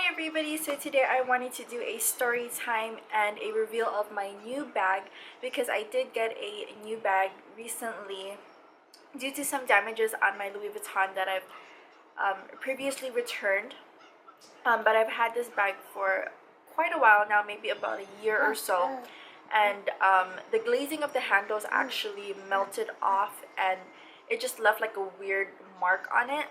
Hi everybody, so today I wanted to do a story time and a reveal of my new bag because I did get a new bag recently due to some damages on my Louis Vuitton that I've previously returned. But I've had this bag for quite a while now, maybe about a year or so, and the glazing of the handles actually melted off and it just left like a weird mark on it.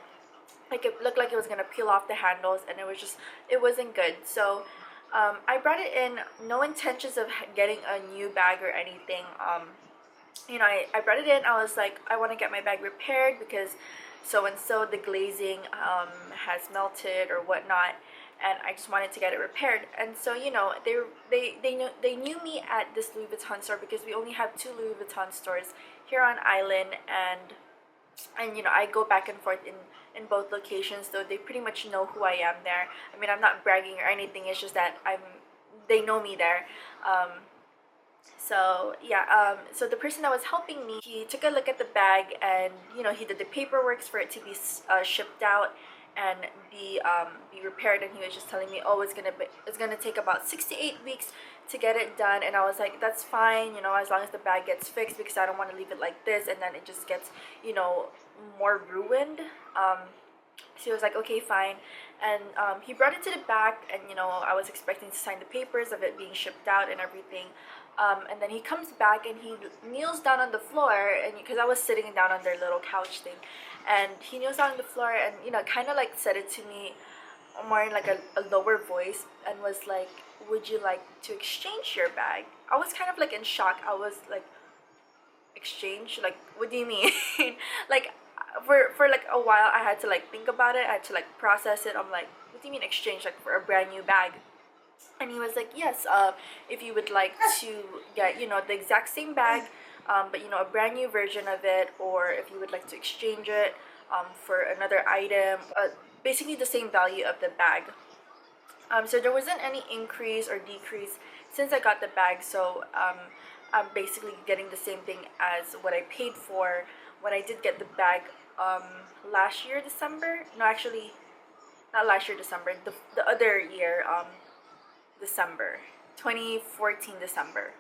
Like it looked like it was gonna peel off the handles, and it wasn't good. So I brought it in, no intentions of getting a new bag or anything. I brought it in. I was like, I want to get my bag repaired because so and so the glazing has melted or whatnot, and I just wanted to get it repaired. And so they knew me at this Louis Vuitton store because we only have two Louis Vuitton stores here on island, and I go back and forth in both locations, so they pretty much know who I am there. I mean, I'm not bragging or anything, it's just that they know me there. So the person that was helping me, he took a look at the bag, and he did the paperwork for it to be shipped out and be repaired. And he was just telling me, oh, it's gonna take about 6 to 8 weeks to get it done. And I was like, that's fine, as long as the bag gets fixed, because I don't want to leave it like this and then it just gets more ruined. So he was like, okay, fine. And he brought it to the back, and I was expecting to sign the papers of it being shipped out and everything. And then he comes back and he kneels down on the floor, and because I was sitting down on their little couch thing, and he kneels down on the floor and kind of like said it to me more in like a lower voice, and was like, would you like to exchange your bag? I was kind of like in shock. I was like, exchange? Like, what do you mean? Like, for like a while I had to like think about it. I had to like process it. I'm like, what do you mean exchange? Like, for a brand new bag? And he was like, yes, if you would like to get the exact same bag, but a brand new version of it, or if you would like to exchange it for another item, basically the same value of the bag. So there wasn't any increase or decrease since I got the bag. So I'm basically getting the same thing as what I paid for when I did get the bag last year December. No, actually not last year December, the other year, December 2014 December.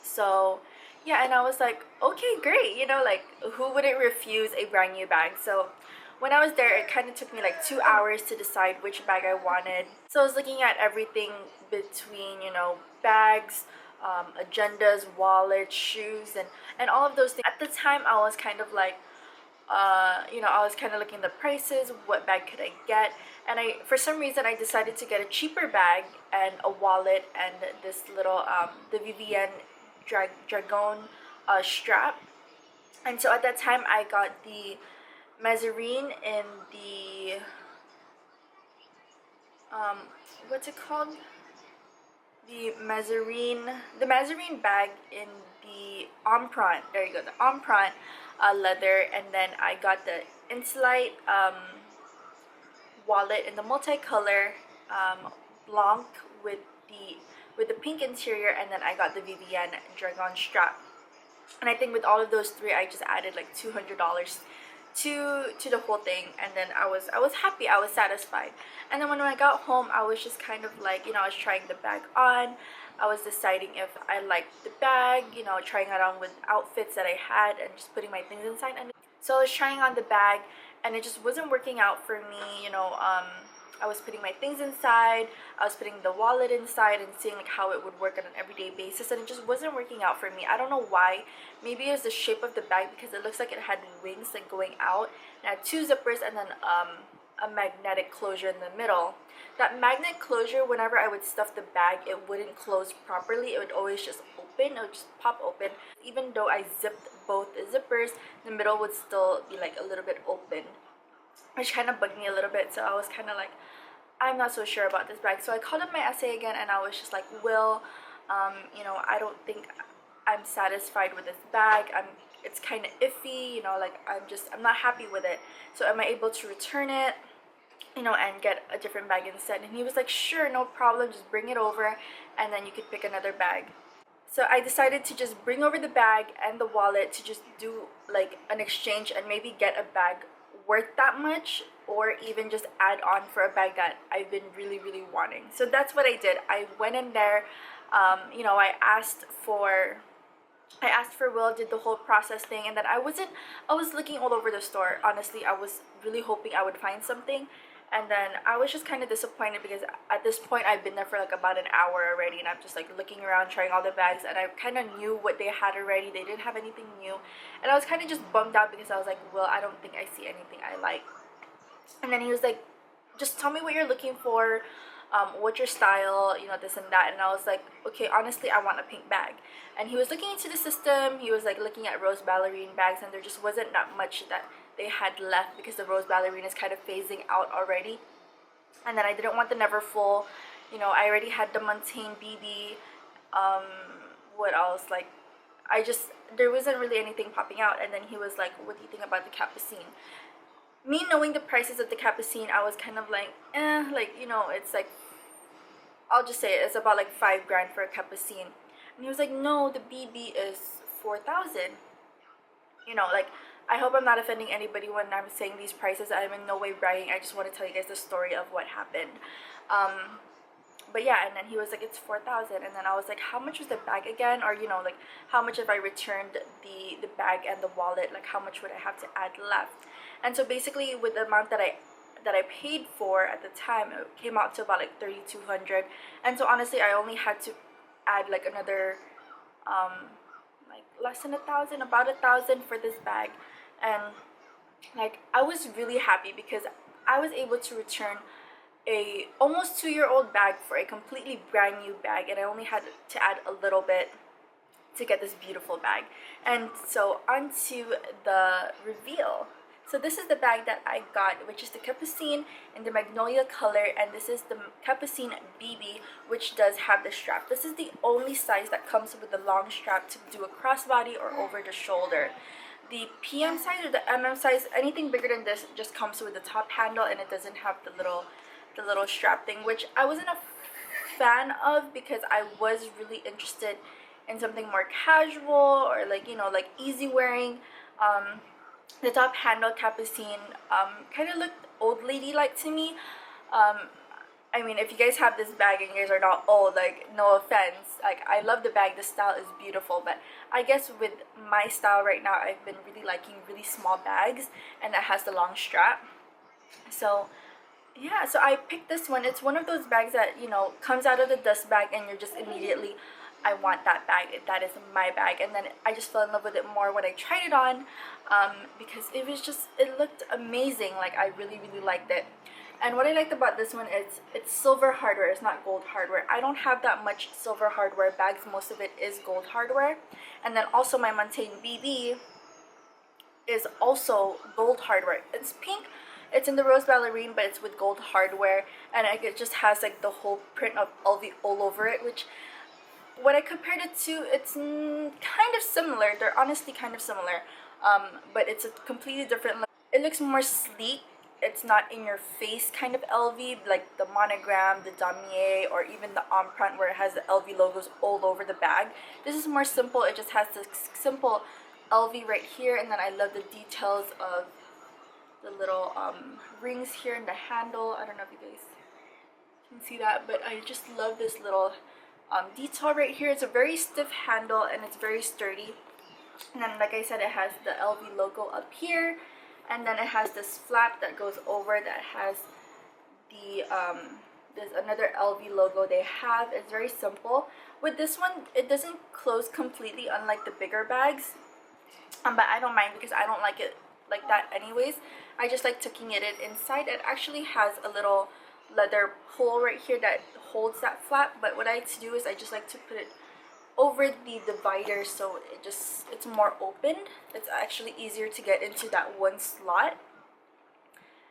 So yeah, and I was like, okay, great, like, who wouldn't refuse a brand new bag? So when I was there, it kind of took me like 2 hours to decide which bag I wanted. So I was looking at everything between bags, agendas, wallets, shoes, and all of those things. At the time, I was kind of like, I was kind of looking at the prices, what bag could I get, and for some reason I decided to get a cheaper bag and a wallet and this little the Vivienne Dragon strap. And so at that time I got the Mazarine in the what's it called? The Mazarine bag in the Empreinte. There you go, the Empreinte leather. And then I got the Insolite wallet in the multicolor blanc with the pink interior, and then I got the Vivienne Dragon strap. And I think with all of those three, I just added like $200 to the whole thing, and then I was happy, I was satisfied. And then when I got home, I was just kind of like, I was trying the bag on, I was deciding if I liked the bag, trying it on with outfits that I had and just putting my things inside. And so I was trying on the bag, and it just wasn't working out for me. I was putting my things inside, I was putting the wallet inside and seeing like how it would work on an everyday basis, and it just wasn't working out for me. I don't know why. Maybe it was the shape of the bag, because it looks like it had wings like going out. It had two zippers and then a magnetic closure in the middle. That magnet closure, whenever I would stuff the bag, it wouldn't close properly. It would always just open, it would just pop open. Even though I zipped both zippers, the middle would still be like a little bit open, which kind of bugged me a little bit. So I was kind of like, I'm not so sure about this bag. So I called up my SA again, and I was just like, Will, I don't think I'm satisfied with this bag. It's kind of iffy, like I'm not happy with it. So am I able to return it, and get a different bag instead? And he was like, sure, no problem, just bring it over and then you could pick another bag. So I decided to just bring over the bag and the wallet to just do like an exchange and maybe get a bag worth that much, or even just add on for a bag that I've been really wanting. So that's what I did. I went in there, you know, I asked for Will, did the whole process thing, and then I was looking all over the store. Honestly, I was really hoping I would find something, and then I was just kind of disappointed because at this point I've been there for like about an hour already, and I'm just like looking around, trying all the bags, and I kind of knew what they had already. They didn't have anything new, and I was kind of just bummed out because I was like, well, I don't think I see anything I like. And then he was like, just tell me what you're looking for, what's your style, you know, this and that. And I was like, okay, honestly, I want a pink bag. And he was looking into the system. He was like looking at rose ballerine bags, and there just wasn't that much that they had left because the rose ballerine is kind of phasing out already. And then I didn't want the Neverfull. You know, I already had the Montaigne BB. What else? Like, there wasn't really anything popping out. And then he was like, what do you think about the Capucine? Me knowing the prices of the Capucine, I was kind of like, like, you know, it's like, I'll just say it, it's about like $5,000 for a Capucine. And he was like, no, the BB is 4,000. You know, like, I hope I'm not offending anybody when I'm saying these prices. I'm in no way bragging. I just want to tell you guys the story of what happened. But yeah, and then he was like, it's 4,000. And then I was like, how much was the bag again? Or, you know, like, how much if I returned the bag and the wallet? Like, how much would I have to add left? And so basically, with the amount that I paid for at the time, it came out to about like 3,200. And so honestly, I only had to add like another like less than 1,000, about 1,000 for this bag. And like, I was really happy because I was able to return a almost 2-year-old bag for a completely brand new bag, and I only had to add a little bit to get this beautiful bag. And so onto the reveal. So this is the bag that I got, which is the Capucine in the magnolia color, and this is the Capucine BB, which does have the strap. This is the only size that comes with the long strap to do a crossbody or over the shoulder. The PM size or the MM size, anything bigger than this, just comes with the top handle, and it doesn't have the little strap thing, which I wasn't a fan of because I was really interested in something more casual or like, you know, like easy wearing. The top handle Capucine kind of looked old lady like to me. I mean, if you guys have this bag and you guys are not old, like, no offense, like, I love the bag, the style is beautiful, but I guess with my style right now, I've been really liking really small bags and that has the long strap. So yeah, so I picked this one. It's one of those bags that, you know, comes out of the dust bag and you're just immediately, I want that bag, that is my bag. And then I just fell in love with it more when I tried it on, because it looked amazing. Like, I really liked it. And what I liked about this one is it's silver hardware, it's not gold hardware. I don't have that much silver hardware bags, most of it is gold hardware. And then also my Montaigne BB is also gold hardware. It's pink, it's in the rose ballerine, but it's with gold hardware, and it just has like the whole print of LV all over it, which when I compared it to, it's kind of similar. They're honestly kind of similar, but it's a completely different look. It looks more sleek. It's not in your face kind of LV, like the monogram, the damier, or even the empreinte where it has the LV logos all over the bag. This is more simple. It just has this simple LV right here, and then I love the details of the little rings here in the handle. I don't know if you guys can see that, but I just love this little detail right here. It's a very stiff handle and it's very sturdy. And then, like I said, it has the LV logo up here, and then it has this flap that goes over that has the there's another LV logo they have. It's very simple. With this one, it doesn't close completely, unlike the bigger bags, but I don't mind because I don't like it like that anyways. I just like tucking it in inside. It actually has a little leather hole right here that holds that flap, but what I like to do is I just like to put it over the divider so it's more opened. It's actually easier to get into that one slot.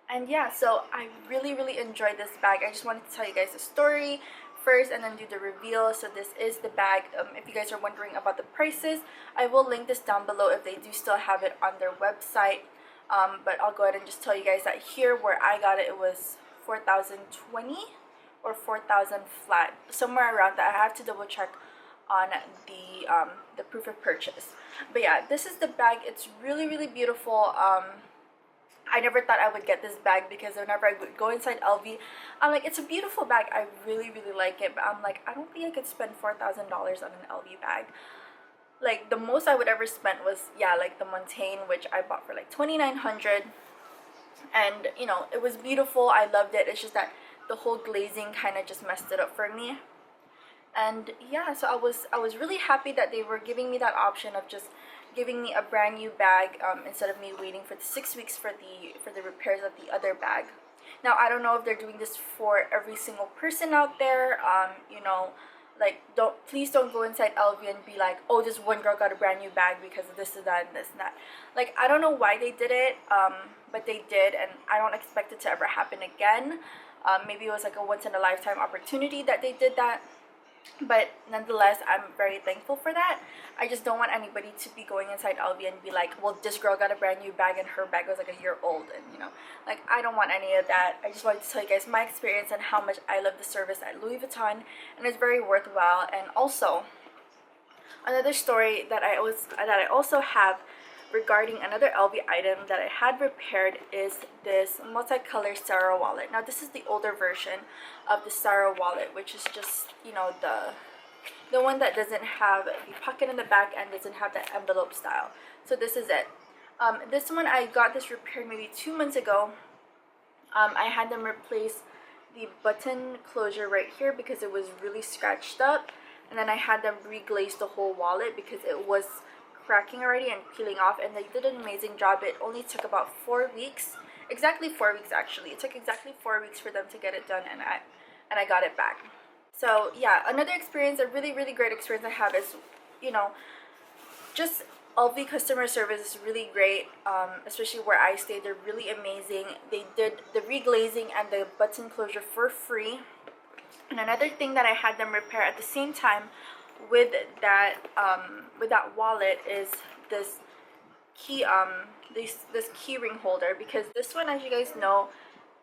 And yeah, so I really enjoyed this bag. I just wanted to tell you guys the story first and then do the reveal. So this is the bag. If you guys are wondering about the prices, I will link this down below if they do still have it on their website. But I'll go ahead and just tell you guys that here where I got it, it was 4,020 or 4,000 flat, somewhere around that. I have to double check on the proof of purchase. But yeah, this is the bag. It's really beautiful. I never thought I would get this bag, because whenever I would go inside LV, I'm like, it's a beautiful bag, I really like it, but I'm like, I don't think I could spend $4,000 on an LV bag. Like, the most I would ever spend was, yeah, like the Montaigne, which I bought for like $2,900, and you know, it was beautiful, I loved it. It's just that the whole glazing kind of just messed it up for me. And yeah, so I was really happy that they were giving me that option of just giving me a brand new bag, instead of me waiting for the 6 weeks for the repairs of the other bag. Now, I don't know if they're doing this for every single person out there. You know, like, please don't go inside LV and be like, oh, this one girl got a brand new bag because of this and that and this and that. Like, I don't know why they did it, but they did, and I don't expect it to ever happen again. Maybe it was like a once in a lifetime opportunity that they did that. But nonetheless, I'm very thankful for that. I just don't want anybody to be going inside LV and be like, well, this girl got a brand new bag and her bag was like a year old, and you know, like, I don't want any of that. I just wanted to tell you guys my experience and how much I love the service at Louis Vuitton, and it's very worthwhile. And also, another story that I also have regarding another LV item that I had repaired is this multicolored Sera wallet. Now, this is the older version of the Sera wallet, which is just, you know, the one that doesn't have the pocket in the back and doesn't have that envelope style. So this is it. This one, I got this repaired maybe 2 months ago. I had them replace the button closure right here because it was really scratched up, and then I had them reglaze the whole wallet because it was cracking already and peeling off, and they did an amazing job. It only took about 4 weeks, exactly 4 weeks actually. It took exactly 4 weeks for them to get it done, and I got it back. So yeah, another experience, a really great experience I have is, you know, just LV customer service is really great, especially where I stay. They're really amazing. They did the reglazing and the button closure for free. And another thing that I had them repair at the same time with that wallet is this key this key ring holder, because this one, as you guys know,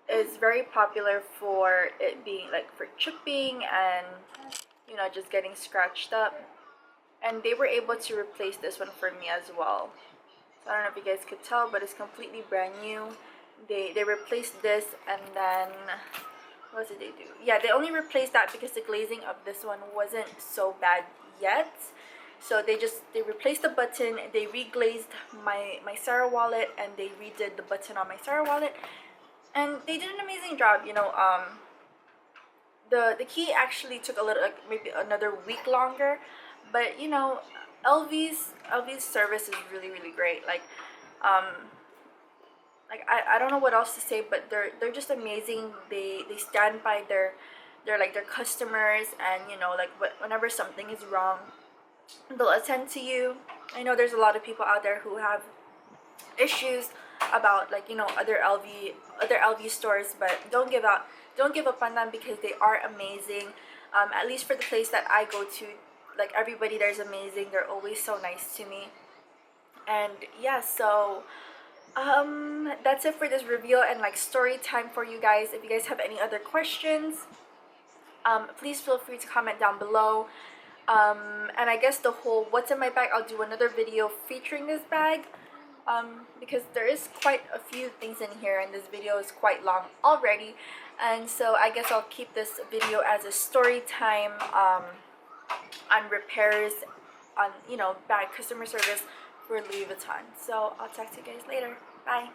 is very popular for it being like for chipping and, you know, just getting scratched up. And they were able to replace this one for me as well. So I don't know if you guys could tell, but it's completely brand new. They replaced this, and then what did they do? Yeah, they only replaced that because the glazing of this one wasn't so bad yet. So they replaced the button, they reglazed my Sera wallet, and they redid the button on my Sera wallet, and they did an amazing job. You know, the key actually took a little, like maybe another week longer, but you know, LV's service is really great. Like I don't know what else to say, but they're just amazing. They stand by their customers, and you know, like whenever something is wrong, they'll attend to you. I know there's a lot of people out there who have issues about, like, you know, other LV stores, but don't give up on them because they are amazing. At least for the place that I go to, like, everybody there's amazing. They're always so nice to me. And yeah, so that's it for this review and like story time for you guys. If you guys have any other questions, please feel free to comment down below. And I guess the whole what's in my bag, I'll do another video featuring this bag, because there is quite a few things in here, and this video is quite long already. And so I guess I'll keep this video as a story time on repairs, on, you know, bag customer service for Louis Vuitton. So I'll talk to you guys later. Bye.